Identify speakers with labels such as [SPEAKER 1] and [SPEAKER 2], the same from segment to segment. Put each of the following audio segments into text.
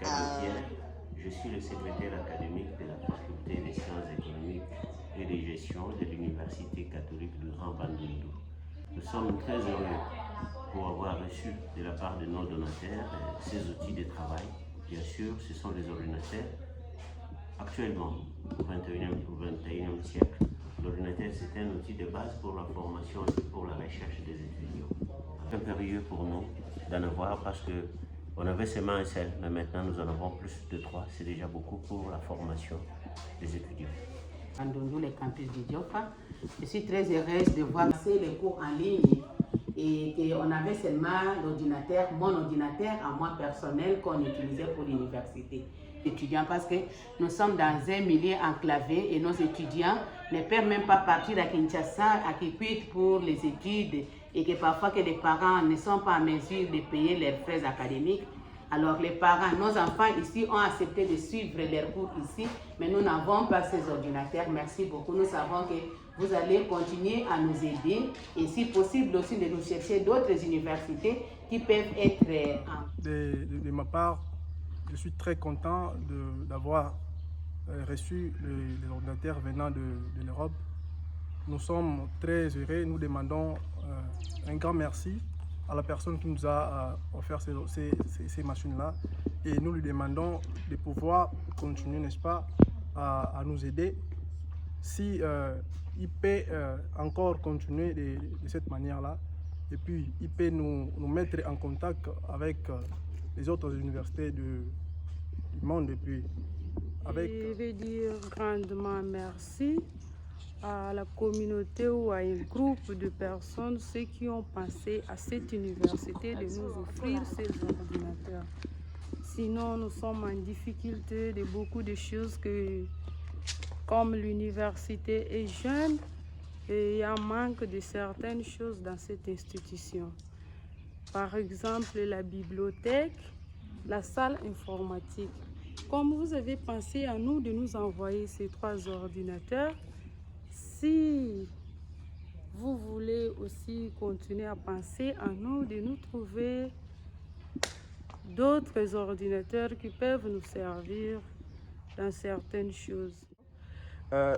[SPEAKER 1] Carlo Pierre, je suis le secrétaire académique de la faculté des sciences économiques et de gestion de l'Université catholique du Grand Bandundu. Nous sommes très heureux pour avoir reçu de la part de nos donataires ces outils de travail. Bien sûr, ce sont les ordinateurs. Actuellement, au XXIe siècle, l'ordinateur c'est un outil de base pour la formation et pour la recherche des étudiants. C'est impérieux pour nous d'en avoir parce qu'on avait seulement un seul, mais maintenant nous en avons plus de 3. C'est déjà beaucoup pour la formation des étudiants.
[SPEAKER 2] Bandundu, le campus de Diofa. Je suis très heureuse de voir les cours en ligne et qu'on avait seulement l'ordinateur, mon ordinateur à moi personnel qu'on utilisait pour l'université étudiants parce que nous sommes dans un milieu enclavé et nos étudiants ne peuvent même pas partir à Kinshasa, à Kikwit pour les études et que parfois que les parents ne sont pas en mesure de payer leurs frais académiques. Alors les parents, nos enfants ici ont accepté de suivre leurs cours ici, mais nous n'avons pas ces ordinateurs. Merci beaucoup. Nous savons que vous allez continuer à nous aider et si possible aussi de nous chercher d'autres universités qui peuvent être
[SPEAKER 3] de ma part, je suis très content d'avoir reçu les ordinateurs venant de l'Europe. Nous sommes très heureux. Nous demandons un grand merci à la personne qui nous a offert ces machines-là. Et nous lui demandons de pouvoir continuer, n'est-ce pas, à nous aider. Si il peut encore continuer de cette manière-là, et puis il peut nous mettre en contact avec les autres universités du monde. Et puis
[SPEAKER 4] je veux dire grandement merci à la communauté ou à un groupe de personnes, ceux qui ont pensé à cette université de nous offrir ces ordinateurs. Sinon, nous sommes en difficulté de beaucoup de choses comme l'université est jeune et il y a un manque de certaines choses dans cette institution. Par exemple, la bibliothèque, la salle informatique. Comme vous avez pensé à nous de nous envoyer ces 3 ordinateurs, si vous voulez aussi continuer à penser à nous, de nous trouver d'autres ordinateurs qui peuvent nous servir dans certaines choses.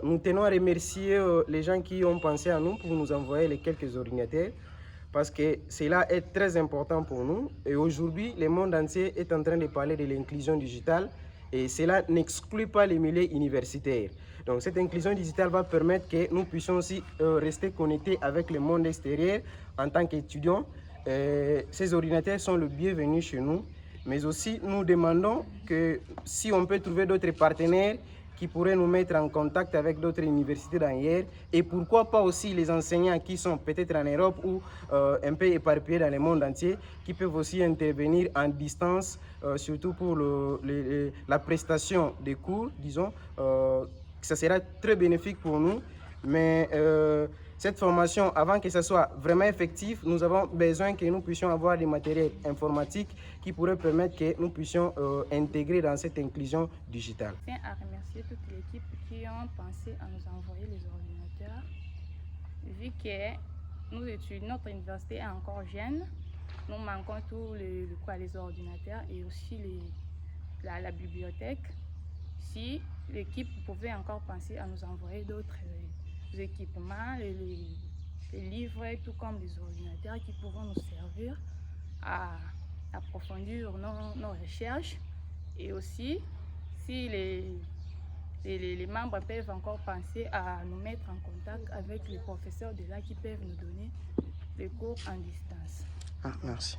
[SPEAKER 5] Nous tenons à remercier les gens qui ont pensé à nous pour nous envoyer les quelques ordinateurs parce que cela est très important pour nous. Et aujourd'hui, le monde entier est en train de parler de l'inclusion digitale et cela n'exclut pas les milieux universitaires. Donc cette inclusion digitale va permettre que nous puissions aussi rester connectés avec le monde extérieur en tant qu'étudiants. Ces ordinateurs sont le bienvenu chez nous, mais aussi nous demandons que si on peut trouver d'autres partenaires qui pourraient nous mettre en contact avec d'autres universités d'ailleurs et pourquoi pas aussi les enseignants qui sont peut-être en Europe ou un peu éparpillés dans le monde entier qui peuvent aussi intervenir en distance, surtout pour la prestation des cours, disons. Ça sera très bénéfique pour nous, mais cette formation, avant que ça soit vraiment effectif, nous avons besoin que nous puissions avoir des matériels informatiques qui pourraient permettre que nous puissions intégrer dans cette inclusion digitale.
[SPEAKER 6] Je tiens à remercier toute l'équipe qui ont pensé à nous envoyer les ordinateurs. Vu que notre université est encore jeune, nous manquons tous les ordinateurs et aussi la bibliothèque. Si l'équipe pouvait encore penser à nous envoyer d'autres équipements, les livres, tout comme les ordinateurs qui pourront nous servir à approfondir nos recherches. Et aussi, si les membres peuvent encore penser à nous mettre en contact avec les professeurs de là qui peuvent nous donner les cours en distance.
[SPEAKER 5] Merci.